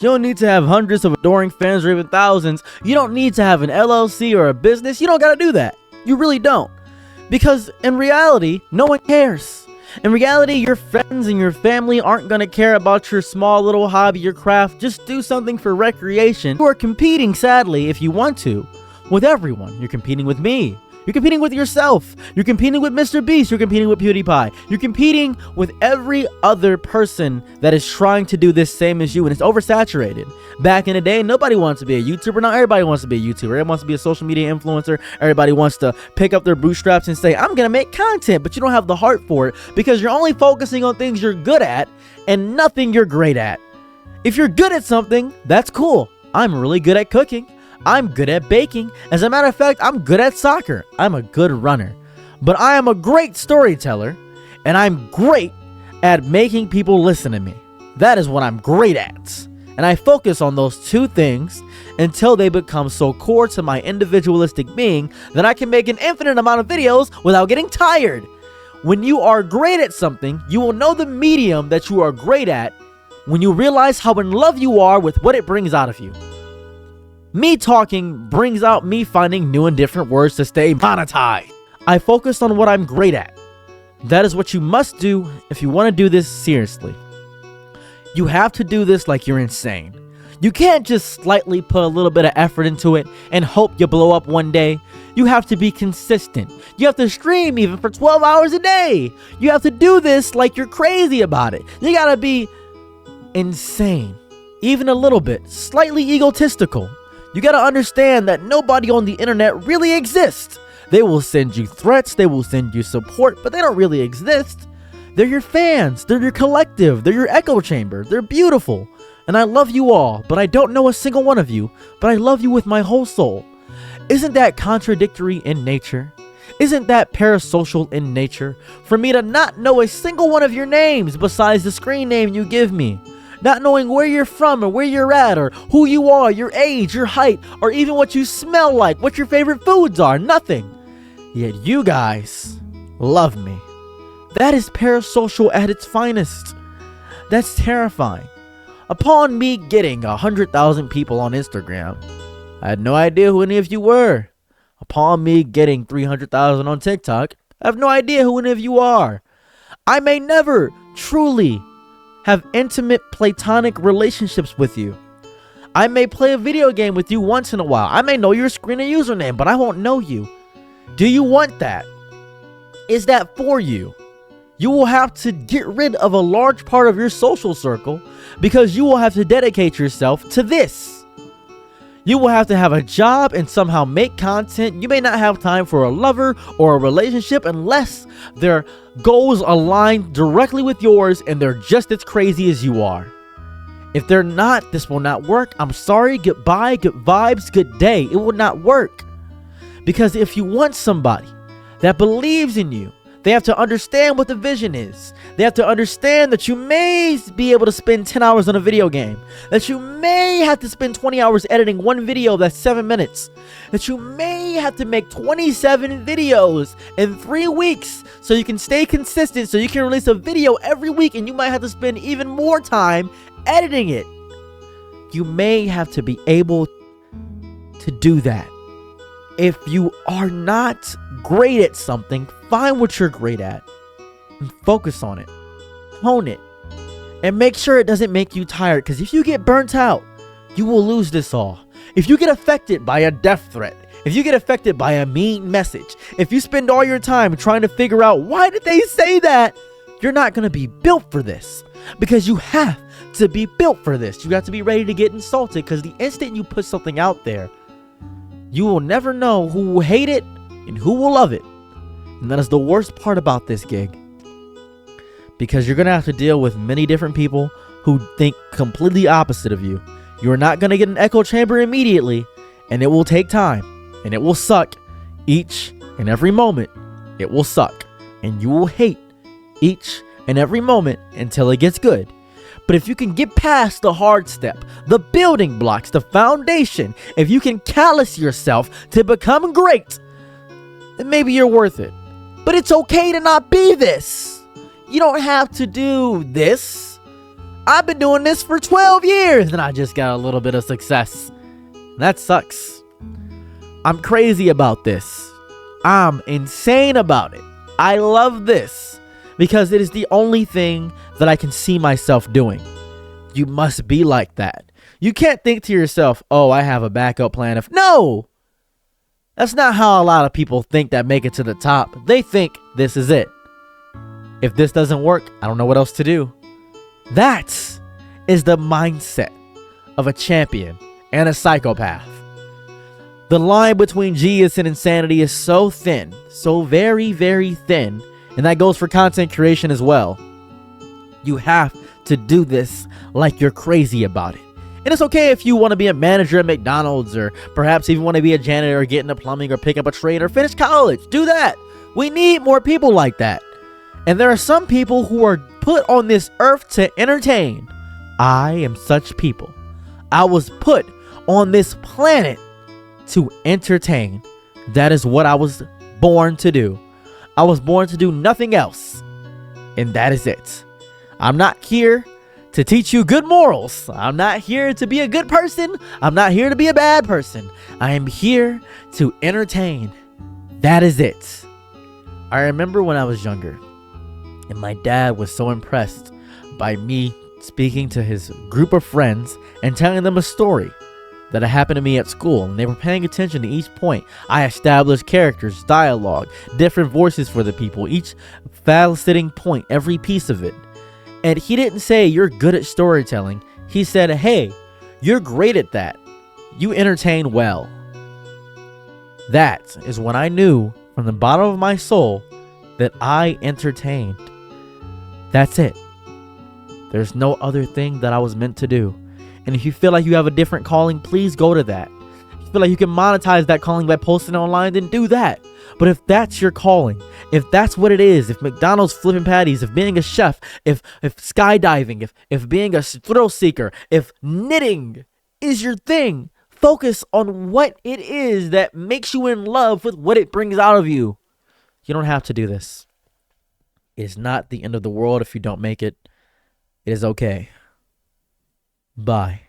You don't need to have hundreds of adoring fans or even thousands. You don't need to have an LLC or a business. You don't gotta do that. You really don't. Because in reality, no one cares. In reality, your friends and your family aren't gonna care about your small little hobby or craft. Just do something for recreation. You are competing, sadly, if you want to, with everyone. You're competing with me. You're competing with yourself. You're competing with Mr. Beast. You're competing with PewDiePie. You're competing with every other person that is trying to do this same as you, and it's oversaturated. Back in the day, nobody wants to be a YouTuber. Now everybody wants to be a YouTuber. Everybody wants to be a social media influencer. Everybody wants to pick up their bootstraps and say, I'm going to make content, but you don't have the heart for it because you're only focusing on things you're good at and nothing you're great at. If you're good at something, that's cool. I'm really good at cooking. I'm good at baking. As a matter of fact, I'm good at soccer. I'm a good runner. But I am a great storyteller, and I'm great at making people listen to me. That is what I'm great at. And I focus on those two things until they become so core to my individualistic being that I can make an infinite amount of videos without getting tired. When you are great at something, you will know the medium that you are great at when you realize how in love you are with what it brings out of you. Me talking brings out me finding new and different words to stay monetized. I focus on what I'm great at. That is what you must do if you want to do this seriously. You have to do this like you're insane. You can't just slightly put a little bit of effort into it and hope you blow up one day. You have to be consistent. You have to stream even for 12 hours a day. You have to do this like you're crazy about it. You gotta be insane. Even a little bit. Slightly egotistical. You gotta understand that nobody on the internet really exists. They will send you threats, they will send you support, but they don't really exist. They're your fans, they're your collective, they're your echo chamber, they're beautiful. And I love you all, but I don't know a single one of you, but I love you with my whole soul. Isn't that contradictory in nature? Isn't that parasocial in nature? For me to not know a single one of your names besides the screen name you give me. Not knowing where you're from or where you're at or who you are, your age, your height, or even what you smell like, what your favorite foods are, nothing. Yet you guys love me. That is parasocial at its finest. That's terrifying. Upon me getting 100,000 people on Instagram, I had no idea who any of you were. Upon me getting 300,000 on TikTok, I have no idea who any of you are. I may never truly have intimate platonic relationships with you. I may play a video game with you once in a while. I may know your screen and username, but I won't know you. Do you want that? Is that for you? You will have to get rid of a large part of your social circle because you will have to dedicate yourself to this. You will have to have a job and somehow make content. You may not have time for a lover or a relationship unless their goals align directly with yours and they're just as crazy as you are. If they're not, this will not work. I'm sorry, goodbye, good vibes, good day. It will not work. Because if you want somebody that believes in you, they have to understand what the vision is. They have to understand that you may be able to spend 10 hours on a video game. That you may have to spend 20 hours editing one video that's 7 minutes. That you may have to make 27 videos in 3 weeks so you can stay consistent, so you can release a video every week, and you might have to spend even more time editing it. You may have to be able to do that. If you are not great at something, find what you're great at and focus on it. Hone it. And make sure it doesn't make you tired, because if you get burnt out, you will lose this all. If you get affected by a death threat, if you get affected by a mean message, if you spend all your time trying to figure out why did they say that, you're not going to be built for this. Because you have to be built for this. You have to be ready to get insulted, because the instant you put something out there, you will never know who will hate it and who will love it. And that is the worst part about this gig. Because you're going to have to deal with many different people who think completely opposite of you. You're not going to get an echo chamber immediately, and it will take time, and it will suck each and every moment. It will suck, and you will hate each and every moment until it gets good. But if you can get past the hard step, the building blocks, the foundation, if you can callous yourself to become great, then maybe you're worth it. But it's okay to not be this. You don't have to do this. I've been doing this for 12 years and I just got a little bit of success. That sucks. I'm crazy about this. I'm insane about it. I love this because it is the only thing that I can see myself doing. You must be like that. You can't think to yourself, oh, I have a backup plan. No! That's not how a lot of people think that make it to the top. They think this is it. If this doesn't work, I don't know what else to do. That is the mindset of a champion and a psychopath. The line between genius and insanity is so thin, so very, very thin, and that goes for content creation as well. You have to do this like you're crazy about it. And it's okay if you want to be a manager at McDonald's, or perhaps even want to be a janitor or get into plumbing or pick up a trade or finish college. Do that. We need more people like that. And there are some people who are put on this earth to entertain. I am such people. I was put on this planet to entertain. That is what I was born to do. I was born to do nothing else. And that is it. I'm not here to teach you good morals. I'm not here to be a good person. I'm not here to be a bad person. I am here to entertain. That is it. I remember when I was younger, and my dad was so impressed by me speaking to his group of friends and telling them a story that had happened to me at school, and they were paying attention to each point. I established characters, dialogue, different voices for the people, each faceting point, every piece of it. And he didn't say, you're good at storytelling. He said, hey, you're great at that. You entertain well. That is when I knew from the bottom of my soul that I entertained. That's it. There's no other thing that I was meant to do. And if you feel like you have a different calling, please go to that. If you feel like you can monetize that calling by posting online, then do that. But if that's your calling, if that's what it is, if McDonald's flipping patties, if being a chef, if skydiving, if being a thrill seeker, if knitting is your thing, focus on what it is that makes you in love with what it brings out of you. You don't have to do this. It is not the end of the world if you don't make it. It is okay. Bye.